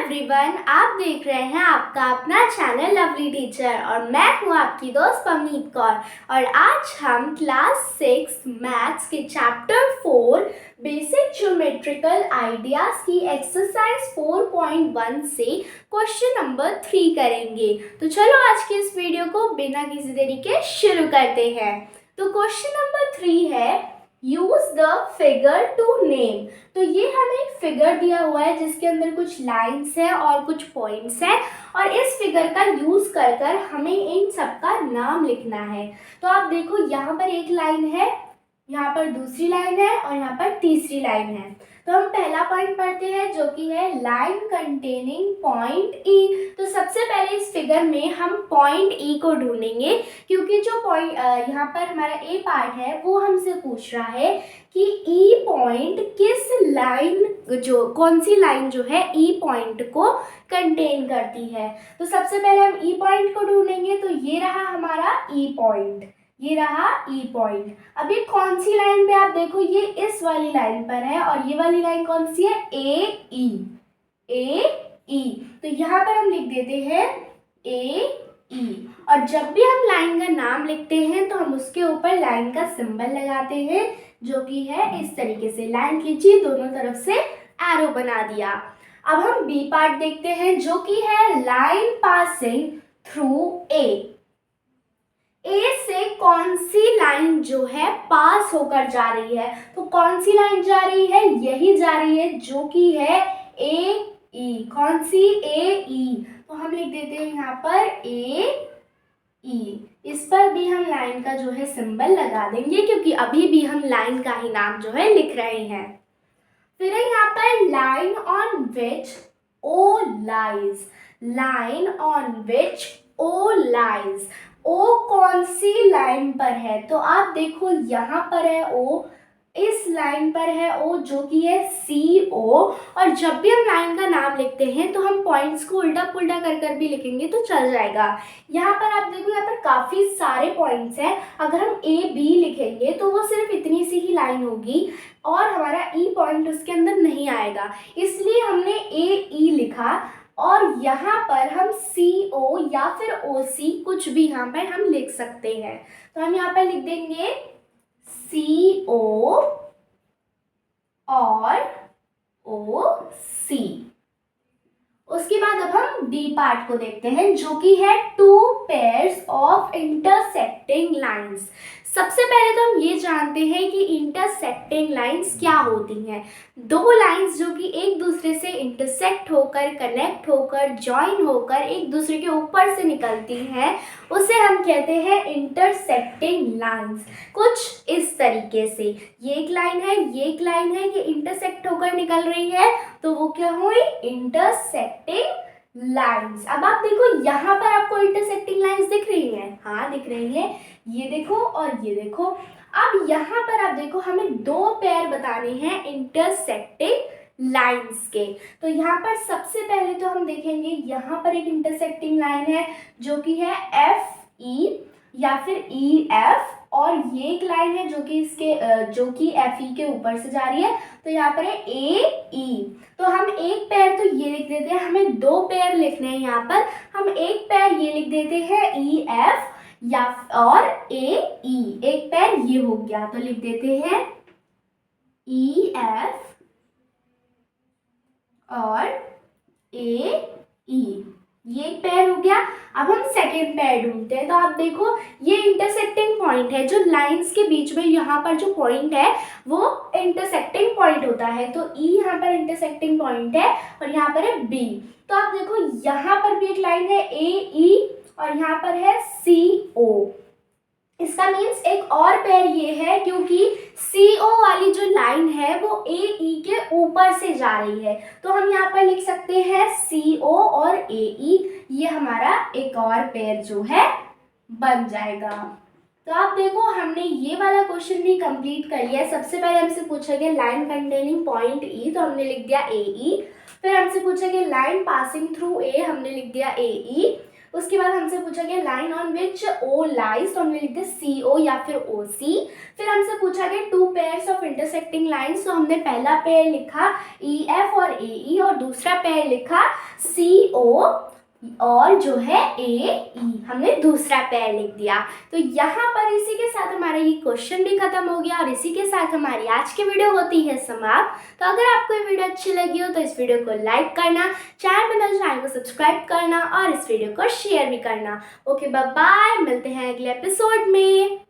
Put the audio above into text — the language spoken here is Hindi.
एवरीवन, आप देख रहे हैं आपका अपना चैनल लवली टीचर और मैं हूं आपकी दोस्त पवनीत कौर। और आज हम क्लास 6 मैथ्स के चैप्टर 4 बेसिक ज्योमेट्रिकल आइडियाज की एक्सरसाइज 4.1 से क्वेश्चन नंबर 3 करेंगे। तो चलो आज के इस वीडियो को बिना किसी देरी के शुरू करते हैं। तो क्वेश्चन नंबर 3 है use the figure to name. तो ये हमें एक फिगर दिया हुआ है जिसके अंदर कुछ लाइंस है और कुछ पॉइंट्स है और इस फिगर का यूज कर कर हमें इन सब का नाम लिखना है। तो आप देखो यहाँ पर एक लाइन है, यहाँ पर दूसरी लाइन है और यहाँ पर तीसरी लाइन है। तो हम पहला पॉइंट पढ़ते हैं जो कि है लाइन कंटेनिंग पॉइंट ई। तो सबसे पहले इस फिगर में हम पॉइंट ई को ढूंढेंगे क्योंकि जो पॉइंट यहाँ पर हमारा ए पार्ट है वो हमसे पूछ रहा है कि ई पॉइंट किस लाइन कौन सी लाइन जो है ई पॉइंट को कंटेन करती है। तो सबसे पहले हम ई पॉइंट को ढूंढेंगे। तो ये रहा हमारा ई पॉइंट, ये रहा ई पॉइंट। अब ये कौन सी लाइन पे, आप देखो ये इस वाली लाइन पर है और ये वाली लाइन कौन सी है, ए ई। तो यहाँ पर हम लिख देते हैं ए ई। और जब भी हम लाइन का नाम लिखते हैं तो हम उसके ऊपर लाइन का सिंबल लगाते हैं जो कि है इस तरीके से। लाइन खींची, दोनों तरफ से एरो बना दिया। अब हम बी पार्ट देखते हैं जो कि है लाइन पासिंग थ्रू ए से कौन सी लाइन जो है पास होकर जा रही है। तो कौन सी लाइन जा रही है, यही जा रही है जो कि है ए ई। कौन सी, ए ई। तो हम लिख देते हैं यहाँ पर ए ई। इस पर भी हम लाइन का जो है सिंबल लगा देंगे क्योंकि अभी भी हम लाइन का ही नाम जो है लिख रहे हैं। फिर यहाँ पर line on which O lies, line on which O lies. O कौन सी लाइन पर है, तो आप देखो यहाँ पर है ओ, इस लाइन पर है ओ जो कि है सी ओ। और जब भी हम लाइन का नाम लिखते हैं तो हम पॉइंट्स को उल्टा पुल्टा कर कर भी लिखेंगे तो चल जाएगा। यहाँ पर आप देखो, यहाँ पर काफ़ी सारे पॉइंट्स हैं। अगर हम ए बी लिखेंगे तो वो सिर्फ इतनी सी ही लाइन होगी और हमारा ई पॉइंट उसके अंदर नहीं आएगा, इसलिए हमने ए ई लिखा। और यहाँ पर हम सी ओ या फिर ओ सी कुछ भी यहाँ पर हम लिख सकते हैं। तो हम यहाँ पर लिख देंगे सी ओ और ओ सी। उसके बाद अब हम डी पार्ट को देखते हैं जो कि है two pairs of intersecting lines. सबसे पहले तो हम ये जानते हैं कि इंटरसेक्टिंग लाइंस क्या होती हैं। दो लाइंस जो कि एक दूसरे से इंटरसेक्ट होकर, कनेक्ट होकर, जॉइन होकर एक दूसरे के ऊपर से निकलती हैं, उसे हम कहते हैं इंटरसेक्टिंग लाइंस। कुछ इस तरीके से, ये एक लाइन है, ये एक लाइन है, ये इंटरसेक्ट होकर निकल रही है तो वो क्या हुई, इंटरसेक्टिंग लाइंस। अब आप देखो यहाँ पर आपको इंटरसेक्टिंग लाइंस दिख रही हैं, हाँ दिख रही है, ये देखो और ये देखो। अब यहाँ पर आप देखो हमें दो पेयर बताने हैं इंटरसेक्टिंग लाइंस के। तो यहाँ पर सबसे पहले तो हम देखेंगे, यहाँ पर एक इंटरसेक्टिंग लाइन है जो कि है एफ ई या फिर ई एफ, और ये एक लाइन है जो कि एफ ई के ऊपर से जा रही है। तो यहाँ पर है ए ई। तो हम एक पैर तो ये लिख देते हैं, हमें दो पैर लिखने हैं यहाँ पर। हम एक पैर ये लिख देते हैं ई एफ या और ए ई, एक पैर ये हो गया तो लिख देते हैं ई एफ और ए ई, ये एक पैर हो गया। अब हम सेकेंड पैर ढूंढते हैं। तो आप देखो ये इंटरसेक्टिंग पॉइंट है, जो लाइंस के बीच में यहाँ पर जो पॉइंट है वो इंटरसेक्टिंग पॉइंट होता है। तो ई यहाँ पर इंटरसेक्टिंग पॉइंट है और यहाँ पर है बी। तो आप देखो यहाँ पर भी एक लाइन है ए ई और यहाँ पर है सी ओ। इसका मीन्स एक और पेयर ये है क्योंकि सी ओ वाली जो लाइन है वो ए ई के ऊपर से जा रही है। तो हम यहाँ पर लिख सकते हैं सी ओ और ए ई, ये हमारा एक और पेयर जो है बन जाएगा। तो आप देखो हमने ये वाला क्वेश्चन भी कंप्लीट कर लिया है। सबसे पहले हमसे पूछा गया लाइन कंटेनिंग पॉइंट ई, तो हमने लिख दिया ए ई। फिर हमसे पूछा गया लाइन पासिंग थ्रू ए, हमने लिख दिया ए ई। उसके बाद हमसे पूछा गया line on which O lies, तो हमने लिख दिया CO या फिर OC। फिर हमसे पूछा गया 2 पेयर्स ऑफ इंटरसेक्टिंग लाइन्स, तो हमने पहला पेयर लिखा EF और AE और दूसरा पेयर लिखा CO और जो है AE, हमने दूसरा पेयर लिख दिया। तो यहाँ पर इसी के साथ हमारा ये क्वेश्चन भी खत्म हो गया और इसी के साथ हमारी आज की वीडियो होती है समाप्त। तो अगर आपको ये वीडियो अच्छी लगी हो तो इस वीडियो को लाइक करना, चैनल को सब्सक्राइब करना और इस वीडियो को शेयर भी करना। ओके बाय बाय, मिलते हैं अगले एपिसोड में।